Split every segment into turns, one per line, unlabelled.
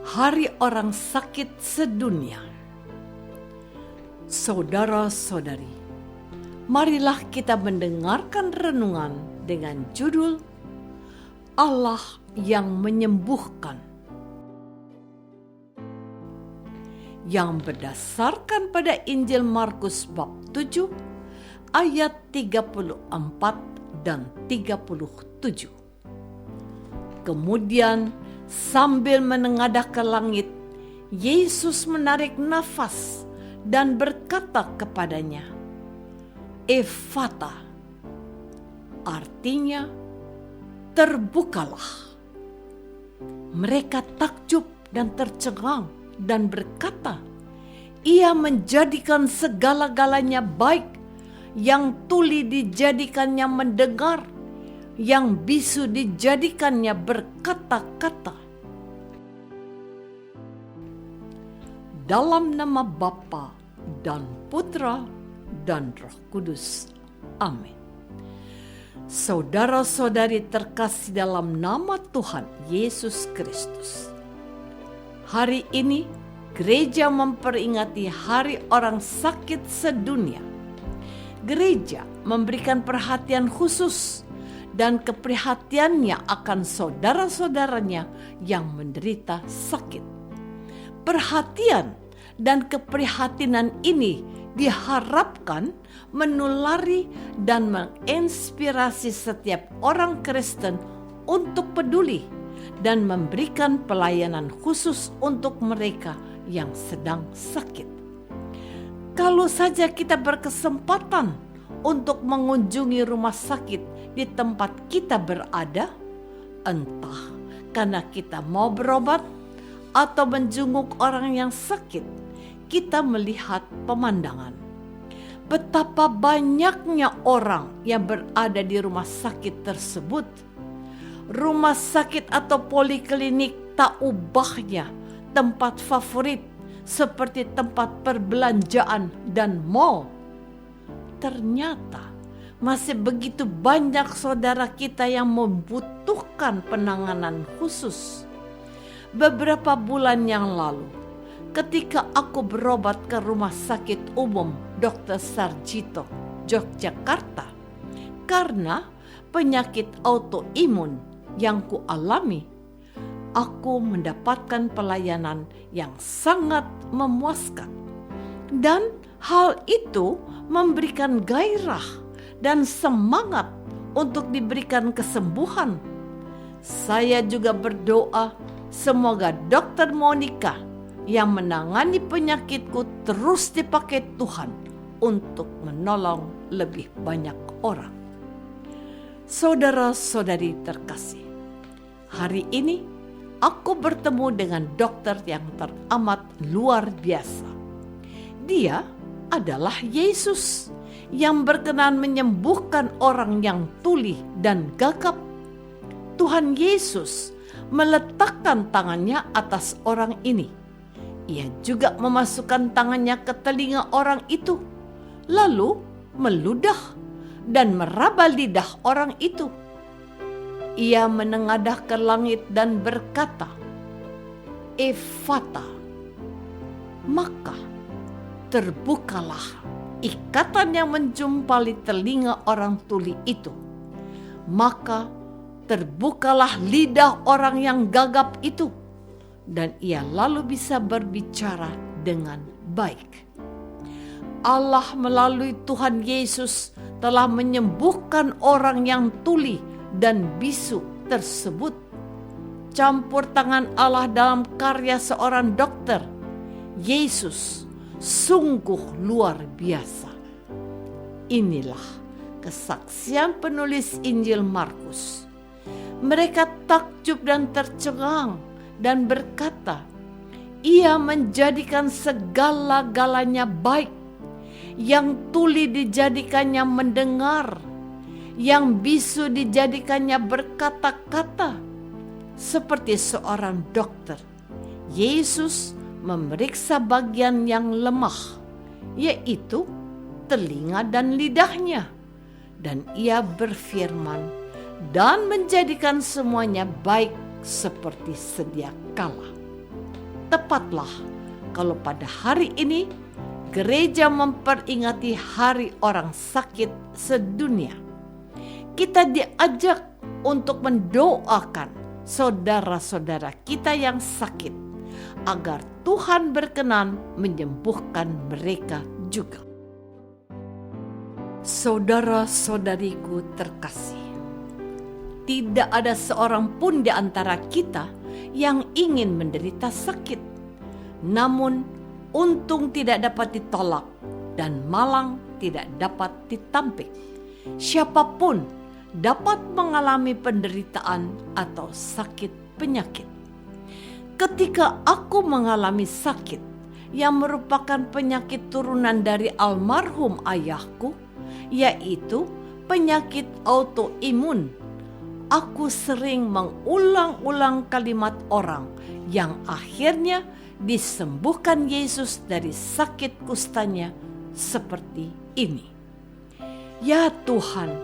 Hari Orang Sakit Sedunia. Saudara-saudari, marilah kita mendengarkan renungan dengan judul Allah yang menyembuhkan, yang berdasarkan pada Injil Markus bab 7 ayat 34 dan 37. Kemudian sambil menengadah ke langit, Yesus menarik nafas dan berkata kepadanya, "Ephata," artinya terbukalah. Mereka takjub dan tercengang dan berkata, "Ia menjadikan segala-galanya baik, yang tuli dijadikannya mendengar, yang bisu dijadikannya berkata-kata." Dalam nama Bapa dan Putra dan Roh Kudus. Amin. Saudara-saudari terkasih dalam nama Tuhan Yesus Kristus. Hari ini gereja memperingati Hari Orang Sakit Sedunia. Gereja memberikan perhatian khusus dan keprihatiannya akan saudara-saudaranya yang menderita sakit. Perhatian dan keprihatinan ini diharapkan menulari dan menginspirasi setiap orang Kristen untuk peduli dan memberikan pelayanan khusus untuk mereka yang sedang sakit. Kalau saja kita berkesempatan untuk mengunjungi rumah sakit di tempat kita berada, entah karena kita mau berobat atau menjenguk orang yang sakit, kita melihat pemandangan betapa banyaknya orang yang berada di rumah sakit tersebut. Rumah sakit atau poliklinik tak ubahnya tempat favorit seperti tempat perbelanjaan dan mal. Ternyata masih begitu banyak saudara kita yang membutuhkan penanganan khusus. Beberapa bulan yang lalu, ketika aku berobat ke Rumah Sakit Umum Dr. Sarjito, Yogyakarta, karena penyakit autoimun yang kualami, aku mendapatkan pelayanan yang sangat memuaskan. Dan hal itu memberikan gairah dan semangat untuk diberikan kesembuhan. Saya juga berdoa semoga Dr. Monica yang menangani penyakitku terus dipakai Tuhan untuk menolong lebih banyak orang. Saudara-saudari terkasih, hari ini aku bertemu dengan dokter yang teramat luar biasa. Dia adalah Yesus yang berkenan menyembuhkan orang yang tuli dan gagap. Tuhan Yesus meletakkan tangannya atas orang ini. Ia juga memasukkan tangannya ke telinga orang itu, lalu meludah dan meraba lidah orang itu. Ia menengadah ke langit dan berkata, "Ephata," maka terbukalah ikatan yang menjumpali telinga orang tuli itu. Maka terbukalah lidah orang yang gagap itu, dan ia lalu bisa berbicara dengan baik. Allah melalui Tuhan Yesus telah menyembuhkan orang yang tuli dan bisu tersebut. Campur tangan Allah dalam karya seorang dokter, Yesus, sungguh luar biasa. Inilah kesaksian penulis Injil Markus. Mereka takjub dan tercengang dan berkata, "Ia menjadikan segala-galanya baik, yang tuli dijadikannya mendengar, yang bisu dijadikannya berkata-kata." Seperti seorang dokter, Yesus memeriksa bagian yang lemah, yaitu telinga dan lidahnya, dan ia berfirman dan menjadikan semuanya baik seperti sedia kala. tepatlah kalau pada hari ini gereja memperingati Hari Orang Sakit Sedunia. Kita diajak untuk mendoakan saudara-saudara kita yang sakit, agar Tuhan berkenan menyembuhkan mereka juga. Saudara-saudariku terkasih, tidak ada seorang pun di antara kita yang ingin menderita sakit. Namun, untung tidak dapat ditolak dan malang tidak dapat ditampik. Siapapun dapat mengalami penderitaan atau sakit penyakit. Ketika aku mengalami sakit yang merupakan penyakit turunan dari almarhum ayahku, yaitu penyakit autoimun, aku sering mengulang-ulang kalimat orang yang akhirnya disembuhkan Yesus dari sakit kustanya seperti ini. Ya Tuhan,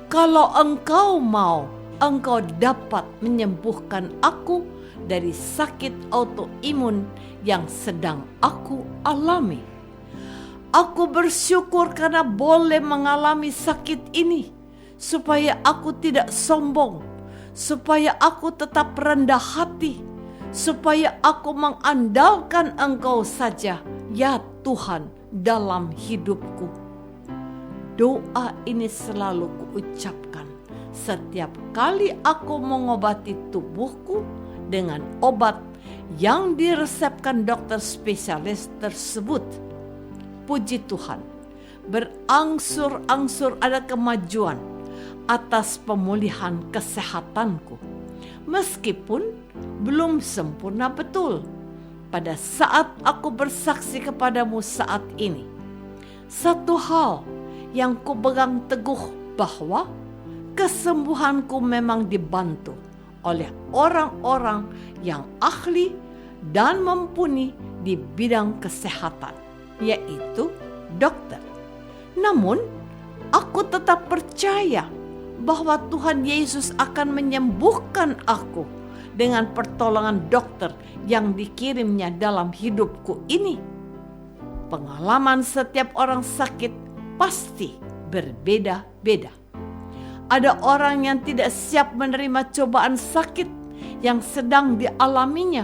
kalau Engkau mau, Engkau dapat menyembuhkan aku dari sakit autoimun yang sedang aku alami. Aku bersyukur karena boleh mengalami sakit ini, supaya aku tidak sombong, supaya aku tetap rendah hati, supaya aku mengandalkan Engkau saja, ya Tuhan, dalam hidupku. Doa ini selalu kuucapkan setiap kali aku mengobati tubuhku dengan obat yang diresepkan dokter spesialis tersebut. Puji Tuhan, berangsur-angsur ada kemajuan atas pemulihan kesehatanku. Meskipun belum sempurna betul pada saat aku bersaksi kepadamu saat ini. Satu hal yang kupegang teguh, bahwa kesembuhanku memang dibantu oleh orang-orang yang ahli dan mumpuni di bidang kesehatan, yaitu dokter. Namun, aku tetap percaya bahwa Tuhan Yesus akan menyembuhkan aku dengan pertolongan dokter yang dikirimnya dalam hidupku ini. Pengalaman setiap orang sakit pasti berbeda-beda. Ada orang yang tidak siap menerima cobaan sakit yang sedang dialaminya.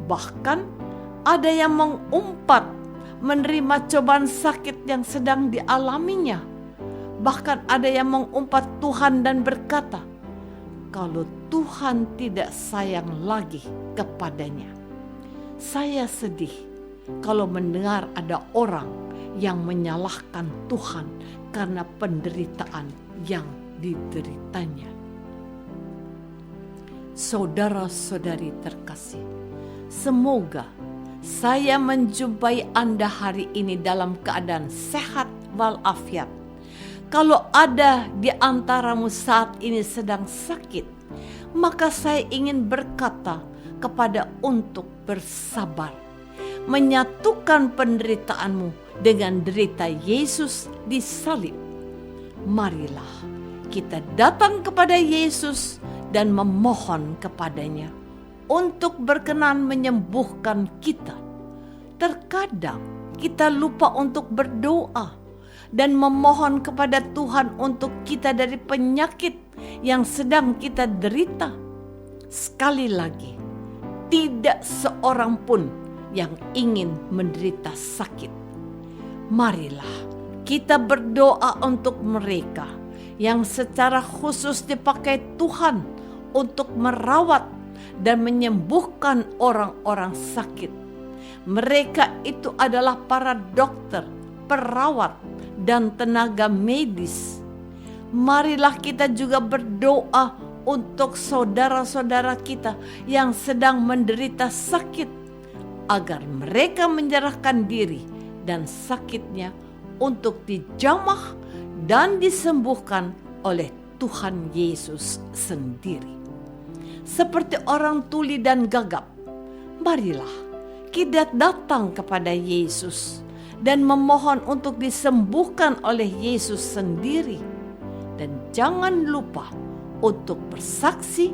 Bahkan ada yang mengumpat menerima cobaan sakit yang sedang dialaminya. Bahkan ada yang mengumpat Tuhan dan berkata, kalau Tuhan tidak sayang lagi kepadanya. Saya sedih kalau mendengar ada orang yang menyalahkan Tuhan karena penderitaan yang dideritanya. Saudara-saudari terkasih, semoga saya menjumpai Anda hari ini dalam keadaan sehat walafiat. Kalau ada di antaramu saat ini sedang sakit, maka saya ingin berkata kepada untuk bersabar, menyatukan penderitaanmu dengan derita Yesus di salib. Marilah kita datang kepada Yesus dan memohon kepadanya untuk berkenan menyembuhkan kita. Terkadang kita lupa untuk berdoa dan memohon kepada Tuhan untuk kita dari penyakit yang sedang kita derita. Sekali lagi, tidak seorang pun yang ingin menderita sakit. Marilah kita berdoa untuk mereka yang secara khusus dipakai Tuhan untuk merawat dan menyembuhkan orang-orang sakit. Mereka itu adalah para dokter, perawat, dan tenaga medis. Marilah kita juga berdoa untuk saudara-saudara kita yang sedang menderita sakit, agar mereka menyerahkan diri dan sakitnya untuk dijamah dan disembuhkan oleh Tuhan Yesus sendiri. Seperti orang tuli dan gagap, marilah kita datang kepada Yesus dan memohon untuk disembuhkan oleh Yesus sendiri. Dan jangan lupa untuk bersaksi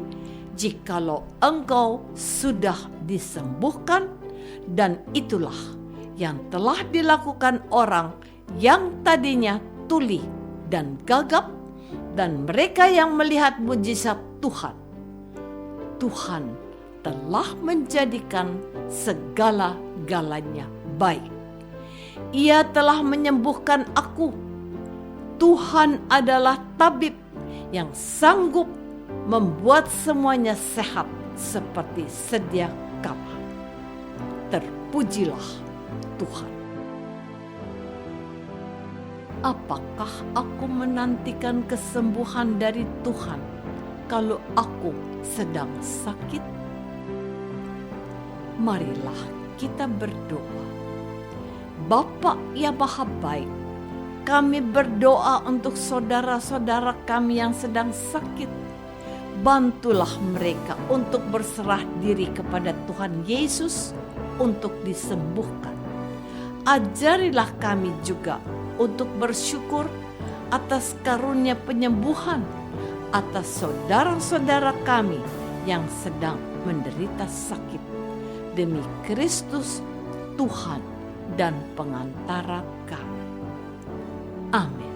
jikalau engkau sudah disembuhkan, dan itulah yang telah dilakukan orang yang tadinya tuli dan gagap, dan mereka yang melihat mujizat Tuhan. Tuhan telah menjadikan segala-galanya baik. Ia telah menyembuhkan aku. Tuhan adalah tabib yang sanggup membuat semuanya sehat seperti sedia kala. Terpujilah Tuhan. Apakah aku menantikan kesembuhan dari Tuhan kalau aku sedang sakit? Marilah kita berdoa. Bapa yang Maha Baik, kami berdoa untuk saudara-saudara kami yang sedang sakit. Bantulah mereka untuk berserah diri kepada Tuhan Yesus untuk disembuhkan. Ajarilah kami juga untuk bersyukur atas karunia penyembuhan atas saudara-saudara kami yang sedang menderita sakit, demi Kristus Tuhan dan pengantara kami. Amin.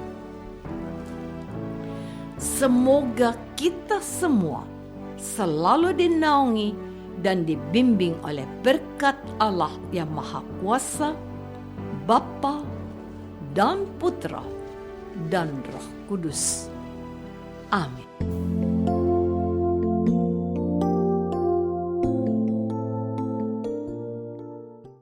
Semoga kita semua selalu dinaungi dan dibimbing oleh berkat Allah yang Maha Kuasa, Bapa dan Putra dan Roh Kudus. Amin.